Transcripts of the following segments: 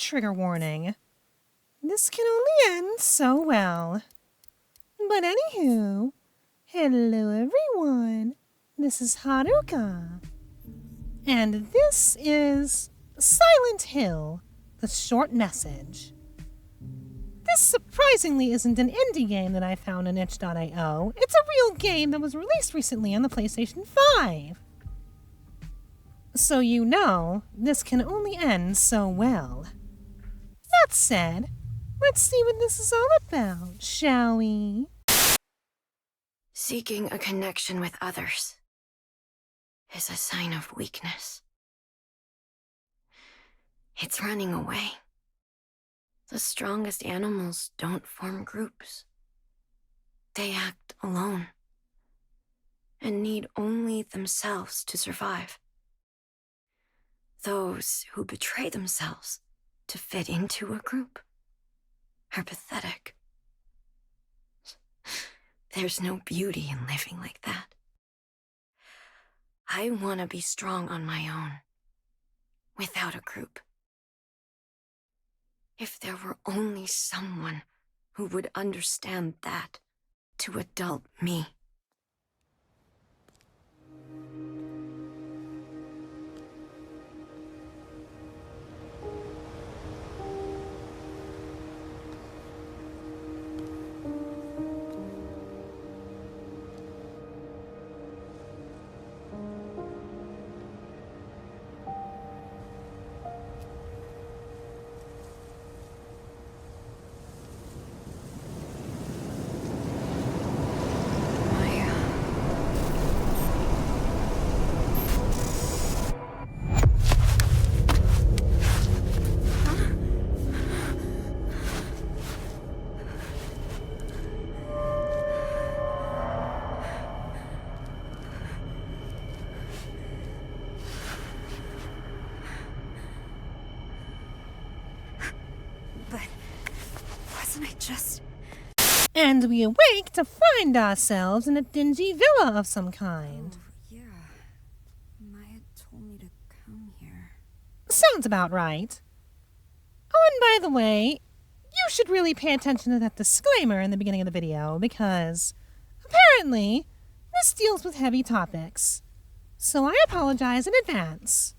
trigger warning. This can only end so well. But anywho, hello everyone. This is Haruka. And this is Silent Hill, the short message. This surprisingly isn't an indie game that I found on itch.io. It's a real game that was released recently on the PlayStation 5. So you know, this can only end so well. That said, let's see what this is all about, shall we? Seeking a connection with others is a sign of weakness. It's running away. The strongest animals don't form groups. They act alone and need only themselves to survive. Those who betray themselves to fit into a group are pathetic. There's no beauty in living like that. I want to be strong on my own, without a group. If there were only someone who would understand that to adult me. And we awake to find ourselves in a dingy villa of some kind. Oh, yeah. Maya told me to come here. Sounds about right. Oh, and by the way, you should really pay attention to that disclaimer in the beginning of the video, because apparently this deals with heavy topics. So I apologize in advance.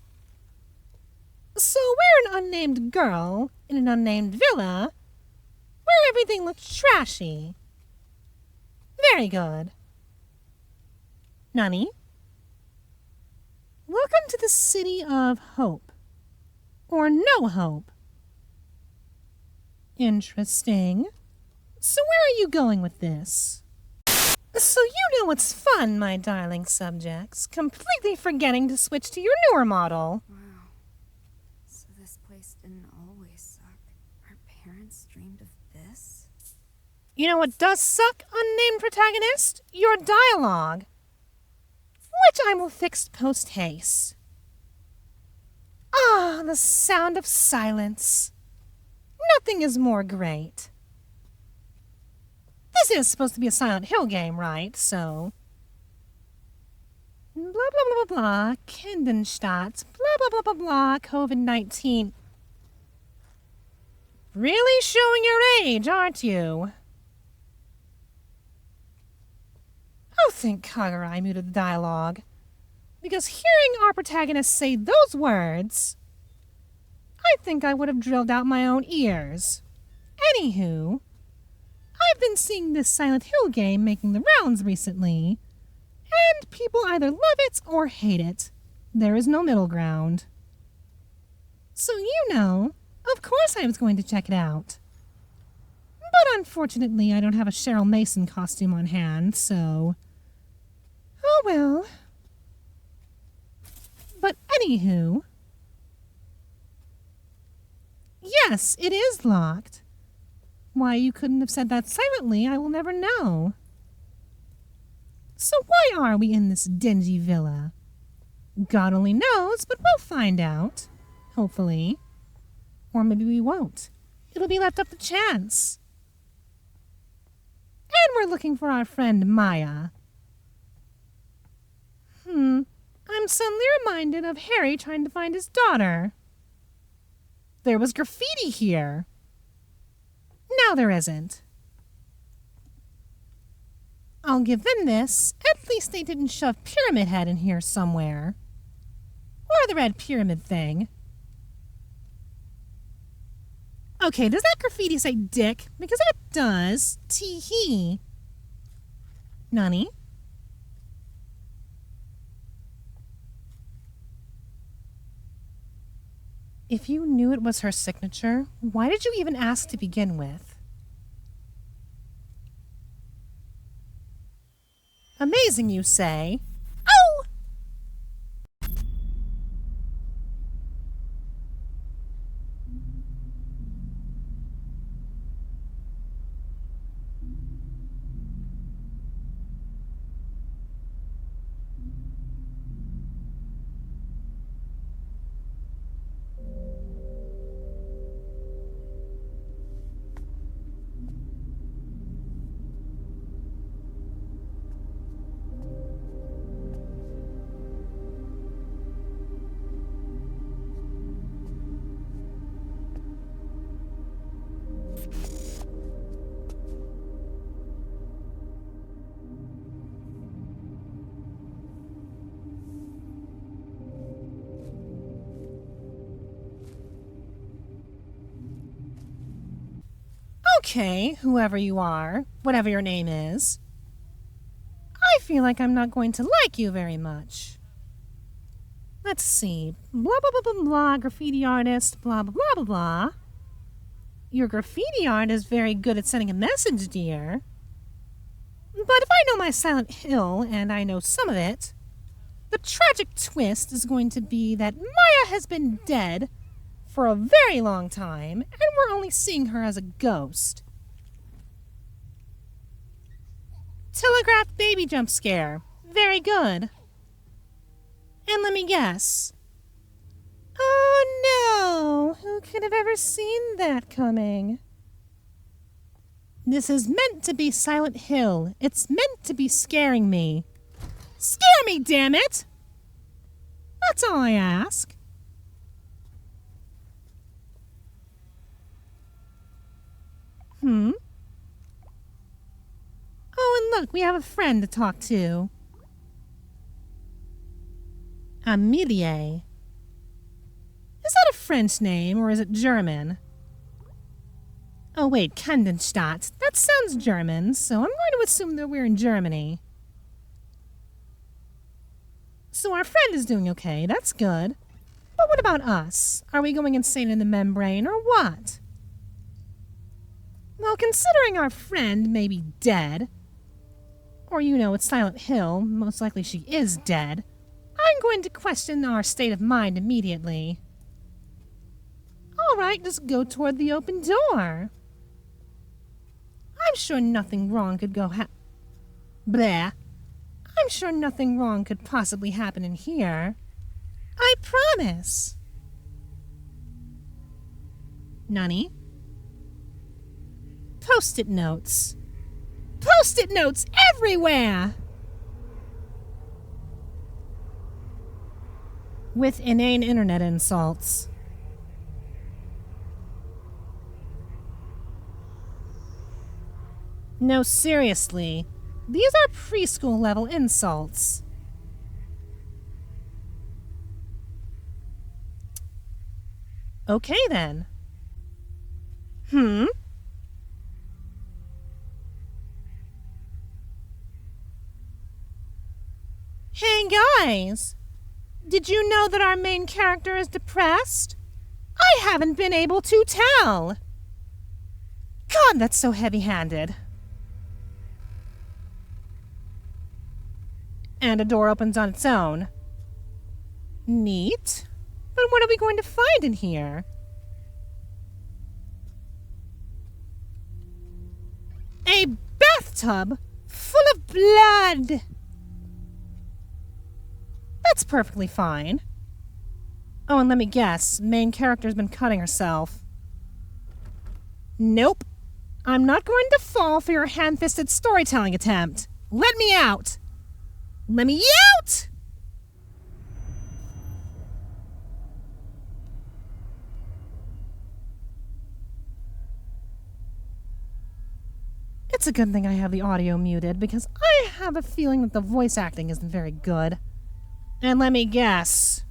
So we're an unnamed girl in an unnamed villa where everything looks trashy. Very good. Nani? Welcome to the City of Hope. Or No Hope. Interesting. So where are you going with this? So you know what's fun, my darling subjects, completely forgetting to switch to your newer model. Wow. So this place didn't always suck. Our parents dreamed of this? You know what does suck, unnamed protagonist? Your dialogue. Which I will fix post-haste. Ah, the sound of silence. Nothing is more great. This is supposed to be a Silent Hill game, right? So... blah, blah, blah, blah, blah, Kindenstadt, blah, blah, blah, blah, blah, COVID-19. Really showing your age, aren't you? Oh, thank Kagura I muted the dialogue. Because hearing our protagonist say those words, I think I would have drilled out my own ears. Anywho, I've been seeing this Silent Hill game making the rounds recently, and people either love it or hate it. There is no middle ground. So you know, of course I was going to check it out. But unfortunately, I don't have a Cheryl Mason costume on hand, so... oh well. But anywho... yes, it is locked. Why you couldn't have said that silently, I will never know. So why are we in this dingy villa? God only knows, but we'll find out. Hopefully. Or maybe we won't. It'll be left up to chance. And we're looking for our friend Maya. I'm suddenly reminded of Harry trying to find his daughter. there was graffiti here. Now there isn't. I'll give them this. At least they didn't shove Pyramid Head in here somewhere. Or the red pyramid thing. Okay, does that graffiti say dick? Because if it does, tee-hee. Nani? If you knew it was her signature, why did you even ask to begin with? Amazing, you say? Oh! Okay, whoever you are, whatever your name is. I feel like I'm not going to like you very much. Let's see. Blah, blah, blah, blah, blah, graffiti artist, blah, blah, blah, blah, blah. Your graffiti art is very good at sending a message, dear. But if I know my Silent Hill, and I know some of it, the tragic twist is going to be that Maya has been dead for a very long time, and we're only seeing her as a ghost. Telegraphed baby jump scare. Very good. And let me guess. Oh no! Who could have ever seen that coming? This is meant to be Silent Hill. It's meant to be scaring me. Scare me, damn it! That's all I ask. Oh, and look, we have a friend to talk to. Amelie. Is that a French name, or is it German? Oh wait, Kandenstadt. That sounds German, so I'm going to assume that we're in Germany. So our friend is doing okay, that's good. But what about us? Are we going insane in the membrane, or what? Well, considering our friend may be dead, or it's Silent Hill, most likely she is dead, I'm going to question our state of mind immediately. Alright, just go toward the open door. I'm sure nothing wrong could Bleh. I'm sure nothing wrong could possibly happen in here. I promise. Nani? Post-it notes. Post-it notes everywhere! With inane internet insults. No, seriously. These are preschool level insults. Okay then. Hey guys! Did you know that our main character is depressed? I haven't been able to tell! God, that's so heavy-handed. And a door opens on its own. Neat. But what are we going to find in here? A bathtub full of blood! That's perfectly fine. Oh, and let me guess, main character's been cutting herself. Nope. I'm not going to fall for your hand-fisted storytelling attempt. Let me out! Let me out! It's a good thing I have the audio muted because I have a feeling that the voice acting isn't very good. And let me guess.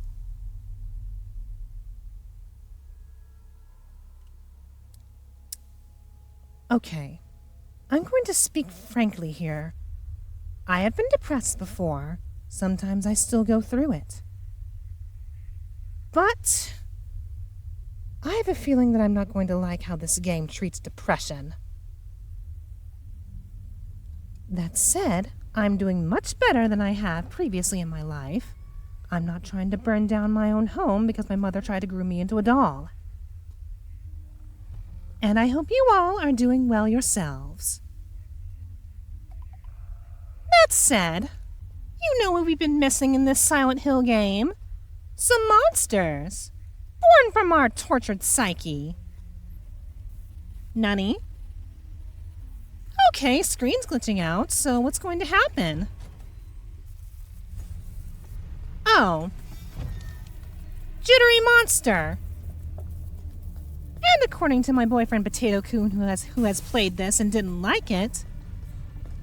Okay, I'm going to speak frankly here. I have been depressed before. Sometimes I still go through it. But I have a feeling that I'm not going to like how this game treats depression. That said, I'm doing much better than I have previously in my life. I'm not trying to burn down my own home because my mother tried to groom me into a doll. And I hope you all are doing well yourselves. That said, you know what we've been missing in this Silent Hill game? Some monsters, born from our tortured psyche. Nani? Okay, screen's glitching out, so what's going to happen? Oh. Jittery monster. And according to my boyfriend Potato Coon, who has played this and didn't like it,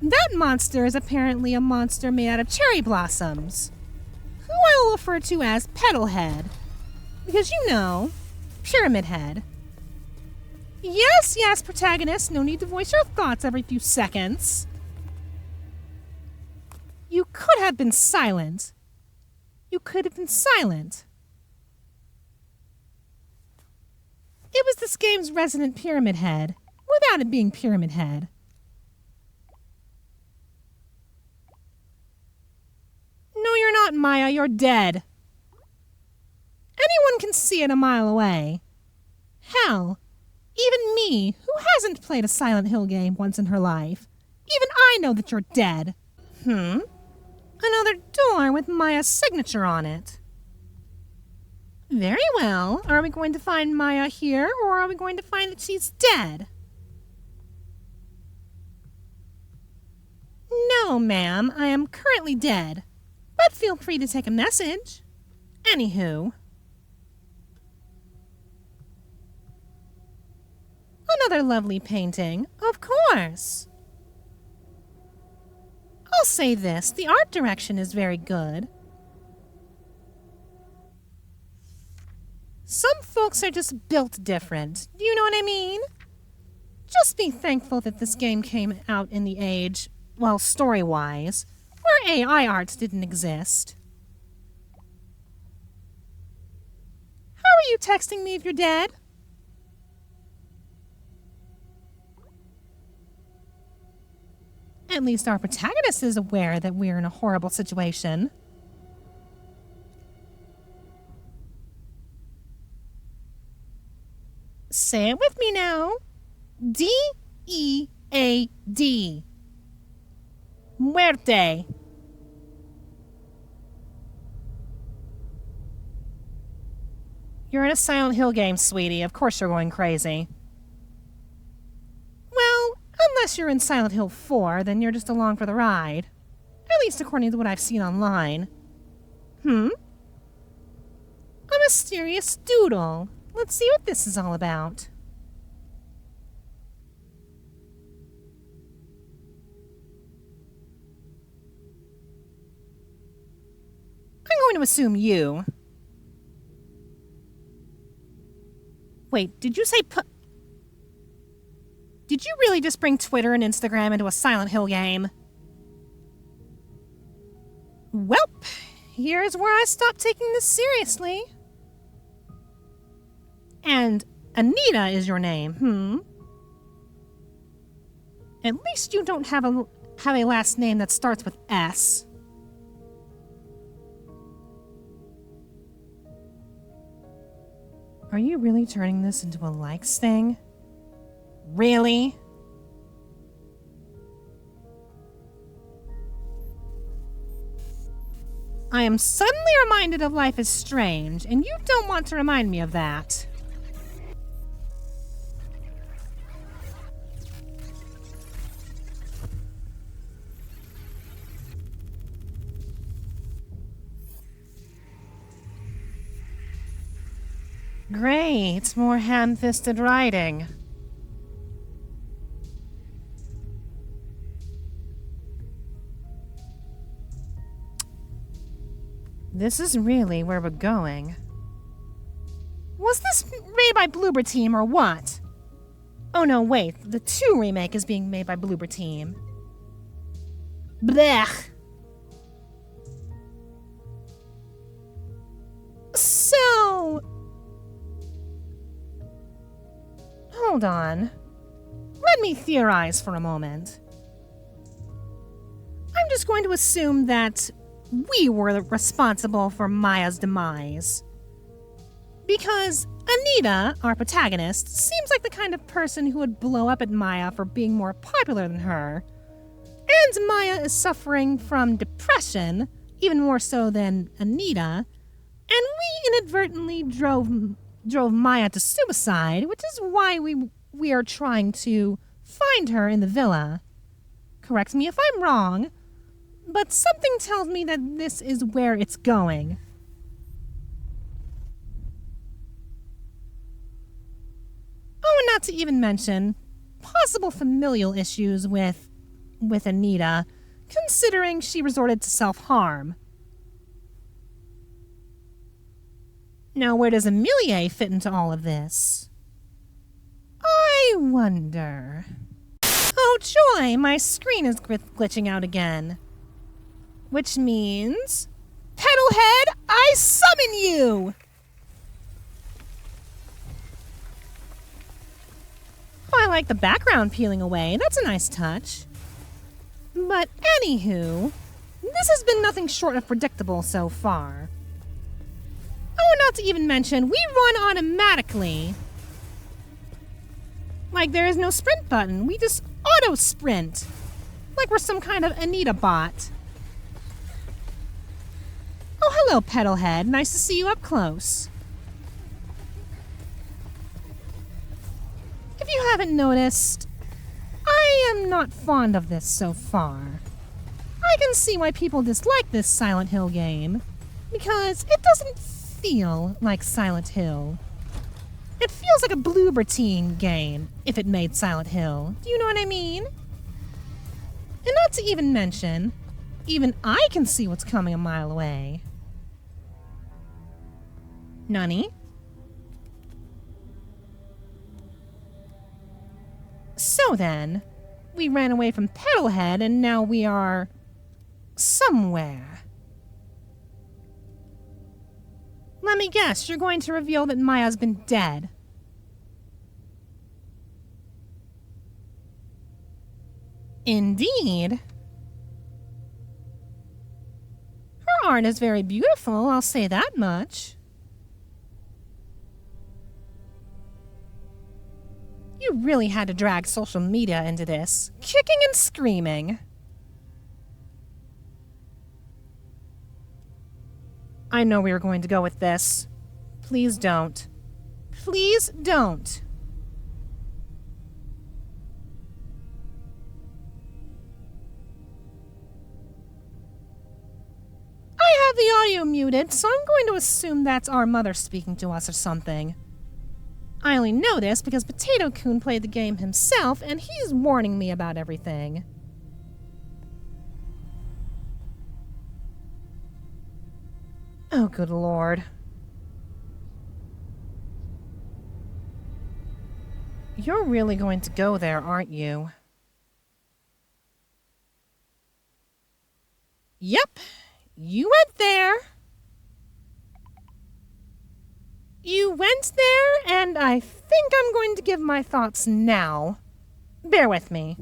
that monster is apparently a monster made out of cherry blossoms, who I will refer to as Petalhead, because you know, Pyramid Head. Yes, yes, protagonist, no need to voice your thoughts every few seconds. You could have been silent. You could have been silent. It was this game's resident Pyramid Head, without it being Pyramid Head. No, you're not, Maya, you're dead. Anyone can see it a mile away. Hell, even me, who hasn't played a Silent Hill game once in her life, even I know that you're dead. Another door with Maya's signature on it. Very well. Are we going to find Maya here, or are we going to find that she's dead? No, ma'am. I am currently dead. But feel free to take a message. Anywho. Another lovely painting. Of course. I'll say this. The art direction is very good. Some folks are just built different. Do you know what I mean? Just be thankful that this game came out in the age, well, story-wise, where AI art didn't exist. How are you texting me if you're dead? At least our protagonist is aware that we're in a horrible situation. Say it with me now. D-E-A-D. Muerte. You're in a Silent Hill game, sweetie. Of course you're going crazy. Well, unless you're in Silent Hill 4, then you're just along for the ride. At least according to what I've seen online. A mysterious doodle. Let's see what this is all about. I'm going to assume you. Wait, did you say Did you really just bring Twitter and Instagram into a Silent Hill game? Welp, here's where I stop taking this seriously. And Anita is your name, At least you don't have a last name that starts with S. Are you really turning this into a likes thing? Really? I am suddenly reminded of Life is Strange, and you don't want to remind me of that. Great, more ham-fisted writing. This is really where we're going. Was this made by Bloober Team or what? Oh no, wait. The 2 remake is being made by Bloober Team. Blech. So... Hold on. Let me theorize for a moment. I'm just going to assume that we were responsible for Maya's demise. Because Anita, our protagonist, seems like the kind of person who would blow up at Maya for being more popular than her. And Maya is suffering from depression, even more so than Anita, and we inadvertently drove Maya to suicide, which is why we are trying to find her in the villa. Correct me if I'm wrong, but something tells me that this is where it's going. Oh, and not to even mention possible familial issues with Anita, considering she resorted to self-harm. Now, where does Emilie fit into all of this? I wonder. Oh, joy! My screen is glitching out again. Which means... Petalhead, I summon you! Oh, I like the background peeling away. That's a nice touch. But anywho, this has been nothing short of predictable so far. Oh, not to even mention, we run automatically. Like there is no sprint button. We just auto-sprint. Like we're some kind of Anita bot. Oh, hello, Petalhead. Nice to see you up close. If you haven't noticed, I am not fond of this so far. I can see why people dislike this Silent Hill game, because it doesn't feel like Silent Hill. It feels like a Bloober Team game if it made Silent Hill. Do you know what I mean? And not to even mention, even I can see what's coming a mile away. Nani? So then, we ran away from Petalhead and now we are... somewhere. Let me guess, you're going to reveal that Maya's been dead. Indeed. Her art is very beautiful, I'll say that much. You really had to drag social media into this, kicking and screaming. I know we were going to go with this. Please don't. Please don't. I have the audio muted, so I'm going to assume that's our mother speaking to us or something. I only know this because Potato-kun played the game himself, and he's warning me about everything. Oh, good lord. You're really going to go there, aren't you? Yep, you went there. You went there, and I think I'm going to give my thoughts now. Bear with me.